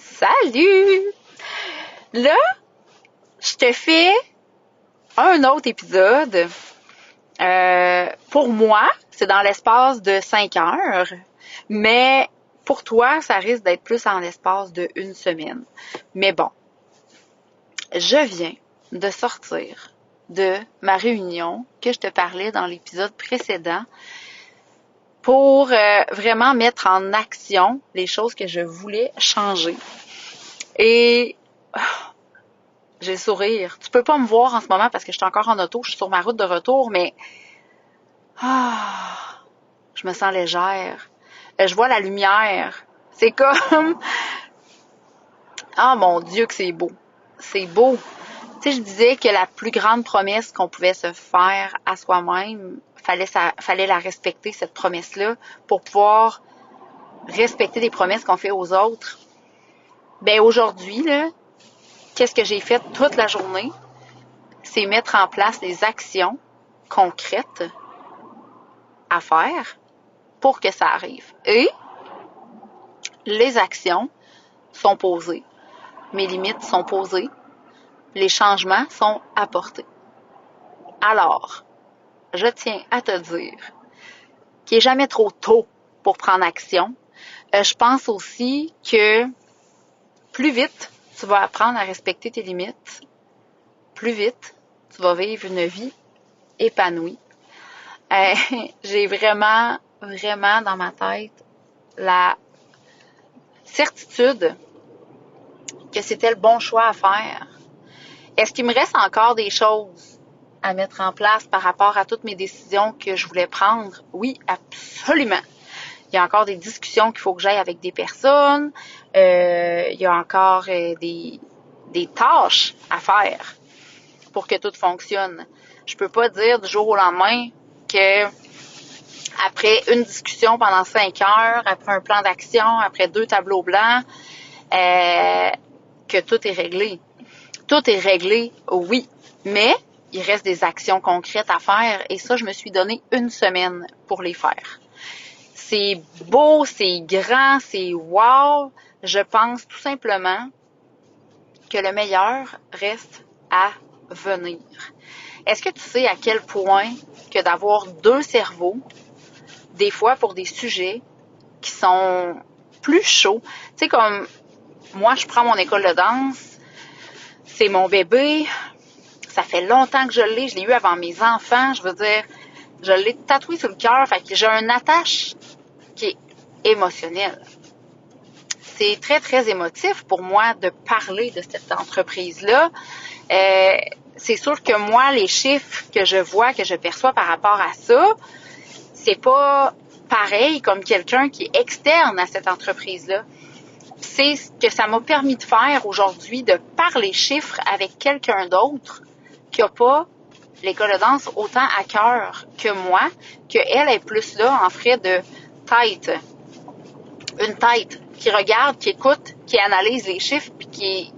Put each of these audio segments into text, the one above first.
Salut! Là, je te fais un autre épisode. Pour moi, c'est dans l'espace de 5 heures, mais pour toi, ça risque d'être plus en l'espace de une semaine. Mais bon, je viens de sortir de ma réunion que je te parlais dans l'épisode précédent pour vraiment mettre en action les choses que je voulais changer. Et j'ai le sourire. Tu peux pas me voir en ce moment parce que je suis encore en auto, je suis sur ma route de retour, mais je me sens légère. Je vois la lumière. C'est comme mon Dieu que c'est beau. C'est beau. Tu sais, je disais que la plus grande promesse qu'on pouvait se faire à soi-même, fallait la respecter, cette promesse-là, pour pouvoir respecter les promesses qu'on fait aux autres. Ben aujourd'hui, là, qu'est-ce que j'ai fait toute la journée? C'est mettre en place des actions concrètes à faire pour que ça arrive. Et les actions sont posées. Mes limites sont posées. Les changements sont apportés. Alors, je tiens à te dire qu'il n'est jamais trop tôt pour prendre action. Je pense aussi que plus vite tu vas apprendre à respecter tes limites, plus vite tu vas vivre une vie épanouie. J'ai vraiment dans ma tête la certitude que c'était le bon choix à faire. Est-ce qu'il me reste encore des choses à mettre en place par rapport à toutes mes décisions que je voulais prendre? Oui, absolument. Il y a encore des discussions qu'il faut que j'aille avec des personnes. Il y a encore des tâches à faire pour que tout fonctionne. Je peux pas dire du jour au lendemain que après une discussion pendant 5 heures, après un plan d'action, après 2 tableaux blancs, que tout est réglé. Tout est réglé, oui, mais il reste des actions concrètes à faire et ça, je me suis donné une semaine pour les faire. C'est beau, c'est grand, c'est wow. Je pense tout simplement que le meilleur reste à venir. Est-ce que tu sais à quel point que d'avoir 2 cerveaux, des fois pour des sujets qui sont plus chauds, tu sais, comme moi, je prends mon école de danse, c'est mon bébé, ça fait longtemps que je l'ai eu avant mes enfants, je veux dire, je l'ai tatoué sur le cœur, fait que j'ai une attache qui est émotionnelle. C'est très, très émotif pour moi de parler de cette entreprise-là. C'est sûr que moi, les chiffres que je vois, que je perçois par rapport à ça, c'est pas pareil comme quelqu'un qui est externe à cette entreprise-là. C'est ce que ça m'a permis de faire aujourd'hui, de parler chiffres avec quelqu'un d'autre qui n'a pas l'école de danse autant à cœur que moi, qu'elle est plus là en frais de tête. Une tête qui regarde, qui écoute, qui analyse les chiffres, puis qui est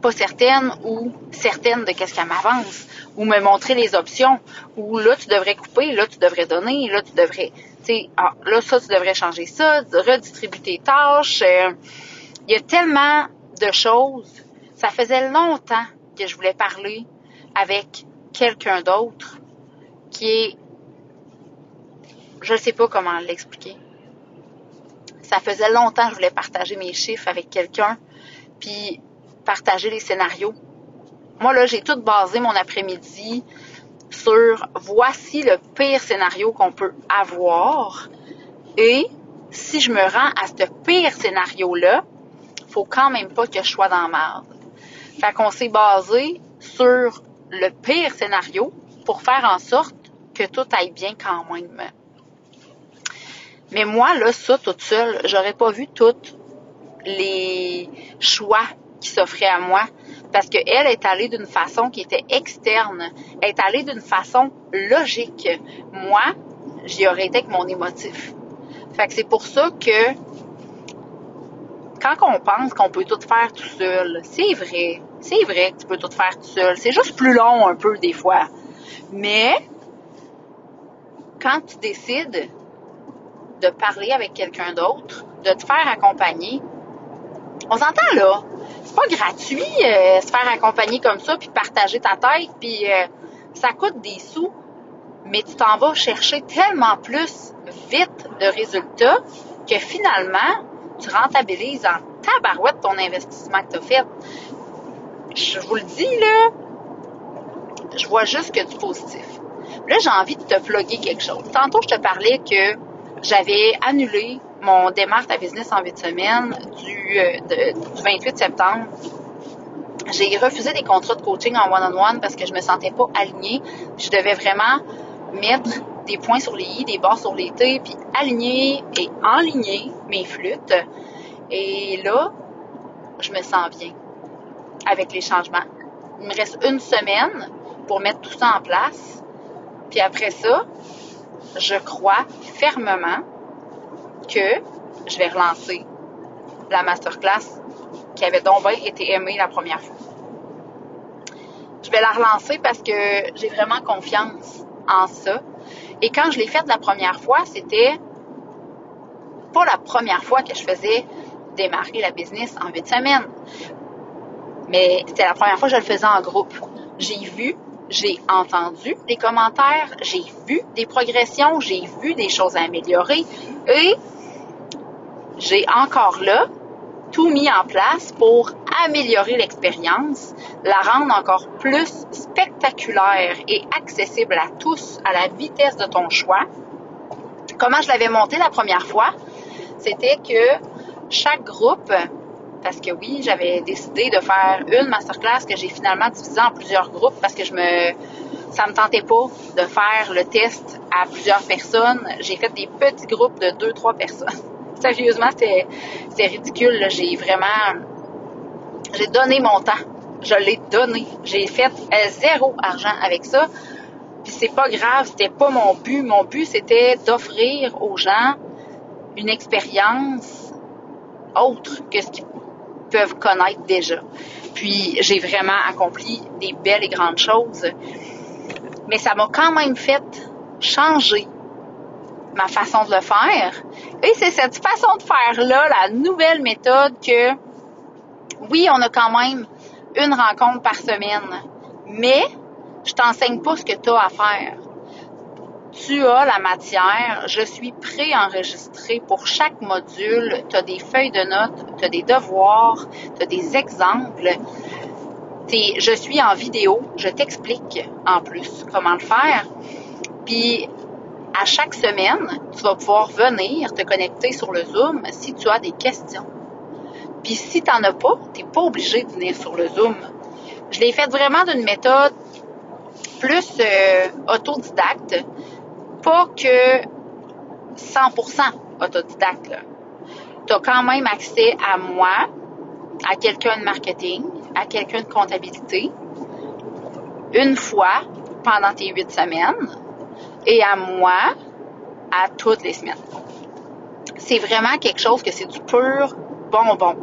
pas certaine ou certaine de qu'est-ce qu'elle m'avance, ou me montrer les options, ou là, tu devrais couper, là, tu devrais donner, là, tu devrais, tu sais, là, ça, tu devrais changer ça, redistribuer tes tâches. Il y a tellement de choses. Ça faisait longtemps que je voulais parler avec quelqu'un d'autre qui est, je ne sais pas comment l'expliquer. Ça faisait longtemps que je voulais partager mes chiffres avec quelqu'un, puis partager les scénarios. Moi, là, j'ai tout basé mon après-midi sur voici le pire scénario qu'on peut avoir. Et si je me rends à ce pire scénario-là, faut quand même pas que je sois dans la merde. Fait qu'on s'est basé sur le pire scénario pour faire en sorte que tout aille bien quand même. Mais moi, là, ça, toute seule, j'aurais pas vu tous les choix qui s'offraient à moi. Parce qu'elle est allée d'une façon qui était externe. Elle est allée d'une façon logique. Moi, j'y aurais été avec mon émotif. Fait que c'est pour ça que quand on pense qu'on peut tout faire tout seul, c'est vrai que tu peux tout faire tout seul. C'est juste plus long un peu des fois. Mais quand tu décides de parler avec quelqu'un d'autre, de te faire accompagner, On s'entend là, c'est pas gratuit se faire accompagner comme ça, puis partager ta tête, puis ça coûte des sous, mais tu t'en vas chercher tellement plus vite de résultats que finalement, tu rentabilises en tabarouette ton investissement que tu as fait. Je vous le dis, là, je vois juste que du positif. Là, j'ai envie de te plugger quelque chose. Tantôt, je te parlais que j'avais annulé mon démarre ta business en 8 semaines du 28 septembre. J'ai refusé des contrats de coaching en one-on-one parce que je me sentais pas alignée. Je devais vraiment mettre des points sur les i, des barres sur les t, puis aligner et enligner mes flûtes. Et là, je me sens bien avec les changements. Il me reste une semaine pour mettre tout ça en place. Puis après ça, je crois fermement que je vais relancer la masterclass qui avait donc bien été aimée la première fois. Je vais la relancer parce que j'ai vraiment confiance en ça. Et quand je l'ai faite la première fois, c'était pas la première fois que je faisais démarrer la business en 8 semaines. Mais c'était la première fois que je le faisais en groupe. J'ai vu, j'ai entendu des commentaires, j'ai vu des progressions, j'ai vu des choses à améliorer et j'ai encore là tout mis en place pour améliorer l'expérience, la rendre encore plus spectaculaire et accessible à tous à la vitesse de ton choix. Comment je l'avais monté la première fois? C'était que chaque groupe, parce que oui, j'avais décidé de faire une masterclass que j'ai finalement divisée en plusieurs groupes parce que ça me tentait pas de faire le test à plusieurs personnes. J'ai fait des petits groupes de 2-3 personnes. Sérieusement, c'était ridicule. Là. J'ai donné mon temps. Je l'ai donné. J'ai fait zéro argent avec ça. Puis c'est pas grave, c'était pas mon but. Mon but, c'était d'offrir aux gens une expérience autre que ce qu'ils peuvent connaître déjà. Puis j'ai vraiment accompli des belles et grandes choses. Mais ça m'a quand même fait changer ma façon de le faire. Et c'est cette façon de faire-là, la nouvelle méthode que, oui, on a quand même une rencontre par semaine, mais je t'enseigne pas ce que tu as à faire. Tu as la matière, je suis préenregistrée pour chaque module, tu as des feuilles de notes, tu as des devoirs, tu as des exemples. Je suis en vidéo, je t'explique en plus comment le faire. Puis, à chaque semaine, tu vas pouvoir venir te connecter sur le Zoom si tu as des questions. Puis si tu n'en as pas, tu n'es pas obligé de venir sur le Zoom. Je l'ai fait vraiment d'une méthode plus autodidacte, pas que 100% autodidacte. Tu as quand même accès à moi, à quelqu'un de marketing, à quelqu'un de comptabilité, une fois pendant tes 8 semaines, et à moi, à toutes les semaines. C'est vraiment quelque chose que c'est du pur bonbon.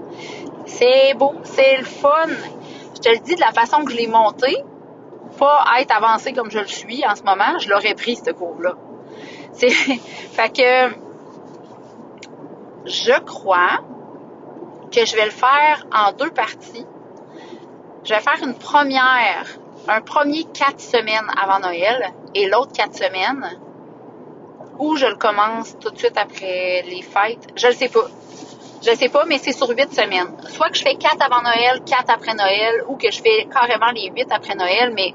C'est beau, c'est le fun. Je te le dis de la façon que je l'ai monté, pas être avancé comme je le suis en ce moment, je l'aurais pris, ce cours-là. Fait que je crois que je vais le faire en 2 parties. Je vais faire un premier 4 semaines avant Noël et l'autre 4 semaines où je le commence tout de suite après les fêtes. Je le sais pas, mais c'est sur 8 semaines. Soit que je fais 4 avant Noël, 4 après Noël, ou que je fais carrément les 8 après Noël, mais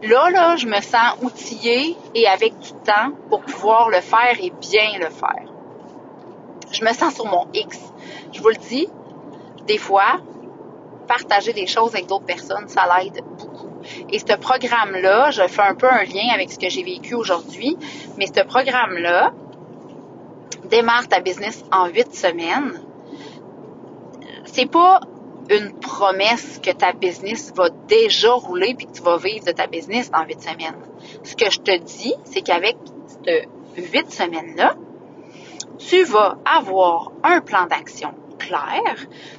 là, je me sens outillée et avec du temps pour pouvoir le faire et bien le faire. Je me sens sur mon X. Je vous le dis, des fois, partager des choses avec d'autres personnes, ça l'aide beaucoup. Et ce programme-là, je fais un peu un lien avec ce que j'ai vécu aujourd'hui, mais ce programme-là, démarre ta business en 8 semaines, c'est pas une promesse que ta business va déjà rouler puis que tu vas vivre de ta business dans 8 semaines. Ce que je te dis, c'est qu'avec cette 8 semaines-là, tu vas avoir un plan d'action clair,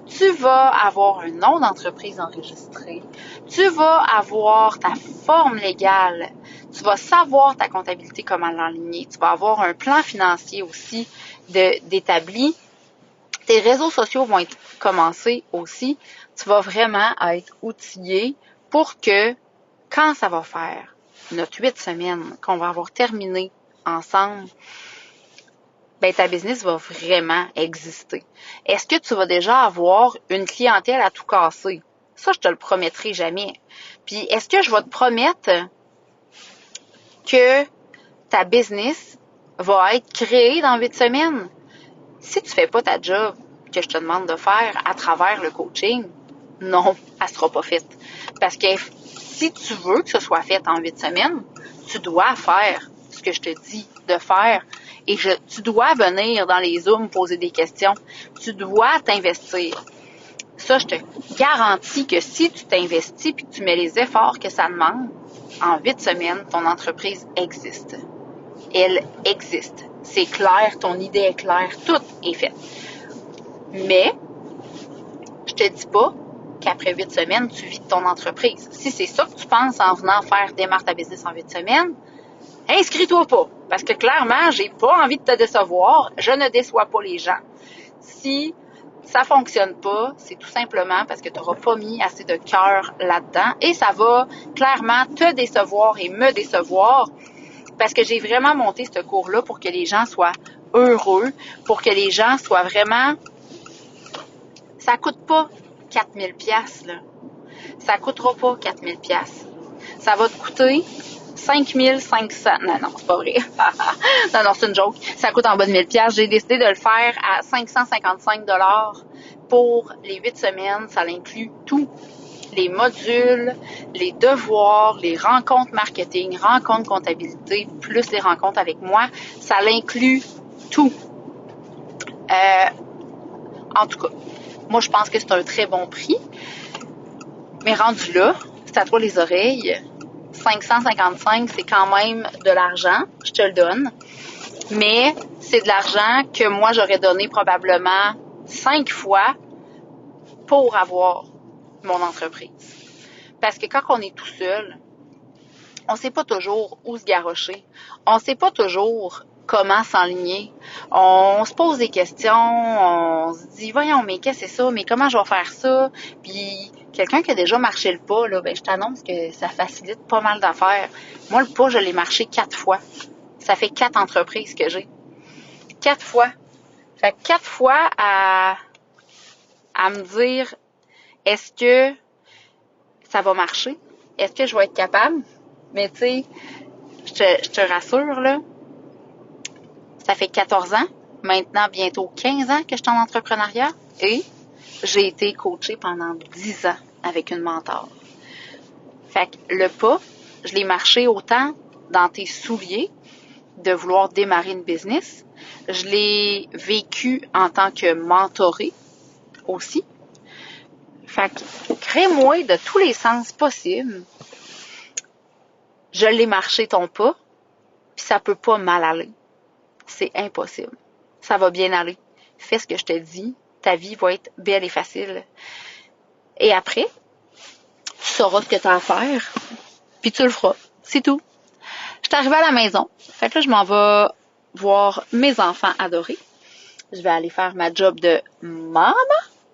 tu vas avoir un nom d'entreprise enregistré, tu vas avoir ta forme légale, tu vas savoir ta comptabilité, comment l'enligner, tu vas avoir un plan financier aussi d'établi, Tes réseaux sociaux vont être commencés aussi. Tu vas vraiment être outillé pour que quand ça va faire notre 8 semaines, qu'on va avoir terminé ensemble, ben ta business va vraiment exister. Est-ce que tu vas déjà avoir une clientèle à tout casser? Ça, je te le promettrai jamais. Puis, est-ce que je vais te promettre que ta business va être créée dans 8 semaines? Si tu fais pas ta job que je te demande de faire à travers le coaching, non, elle sera pas faite. Parce que si tu veux que ce soit fait en 8 semaines, tu dois faire ce que je te dis de faire. Et tu dois venir dans les Zooms poser des questions. Tu dois t'investir. Ça, je te garantis que si tu t'investis et que tu mets les efforts que ça demande, en 8 semaines, ton entreprise existe. Elle existe. C'est clair, ton idée est claire, tout est fait. Mais, je te dis pas qu'après 8 semaines, tu vis de ton entreprise. Si c'est ça que tu penses en venant faire démarre ta business en 8 semaines, inscris-toi pas. Parce que clairement, j'ai pas envie de te décevoir. Je ne déçois pas les gens. Si ça fonctionne pas, c'est tout simplement parce que tu n'auras pas mis assez de cœur là-dedans et ça va clairement te décevoir et me décevoir parce que j'ai vraiment monté ce cours-là pour que les gens soient heureux, pour que les gens soient vraiment... Ça coûte pas 4000 pièces là. Ça coûtera pas 4000 pièces. Ça va te coûter 5500. Non, c'est pas vrai. non, c'est une joke. Ça coûte en bas de 1000 pièces. J'ai décidé de le faire à 555 $ pour les 8 semaines. Ça inclut tout. Les modules, les devoirs, les rencontres marketing, rencontres comptabilité, plus les rencontres avec moi. Ça l'inclut tout. En tout cas, moi, je pense que c'est un très bon prix. Mais rendu là, c'est à toi les oreilles. 555, c'est quand même de l'argent, je te le donne. Mais c'est de l'argent que moi, j'aurais donné probablement 5 fois pour avoir mon entreprise. Parce que quand on est tout seul, on ne sait pas toujours où se garrocher. On ne sait pas toujours comment s'enligner. On se pose des questions, on se dit, voyons, mais qu'est-ce que c'est ça? Mais comment je vais faire ça? Puis, quelqu'un qui a déjà marché le pas, là, ben, je t'annonce que ça facilite pas mal d'affaires. Moi, le pas, je l'ai marché 4 fois. Ça fait 4 entreprises que j'ai. 4 fois. Fait que 4 fois à me dire, est-ce que ça va marcher? Est-ce que je vais être capable? Mais tu sais, je te rassure, là, ça fait 14 ans, maintenant bientôt 15 ans que je suis en entrepreneuriat et j'ai été coachée pendant 10 ans avec une mentor. Fait que le pas, je l'ai marché autant dans tes souliers de vouloir démarrer une business. Je l'ai vécu en tant que mentorée aussi. Fait que crée-moi de tous les sens possibles. Je l'ai marché ton pas, puis ça peut pas mal aller. C'est impossible. Ça va bien aller. Fais ce que je te dis. Ta vie va être belle et facile. Et après, tu sauras ce que tu as à faire, puis tu le feras. C'est tout. Je suis arrivée à la maison. Fait que là, je m'en vais voir mes enfants adorés. Je vais aller faire ma job de maman.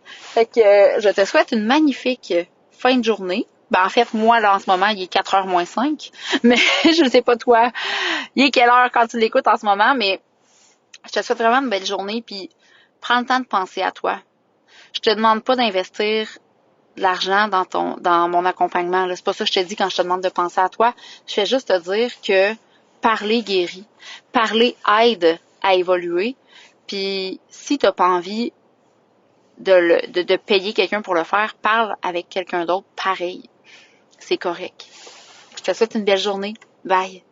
Fait que je te souhaite une magnifique fin de journée. Ben, en fait, moi, là, en ce moment, il est 4h moins 5. Mais je ne sais pas toi, il est quelle heure quand tu l'écoutes en ce moment, mais je te souhaite vraiment une belle journée, puis prends le temps de penser à toi. Je te demande pas d'investir de l'argent dans mon accompagnement. Là. C'est pas ça que je te dis quand je te demande de penser à toi. Je fais juste te dire que parler guérit. Parler aide à évoluer. Puis si t'as pas envie de payer quelqu'un pour le faire, parle avec quelqu'un d'autre pareil. C'est correct. Je te souhaite une belle journée. Bye.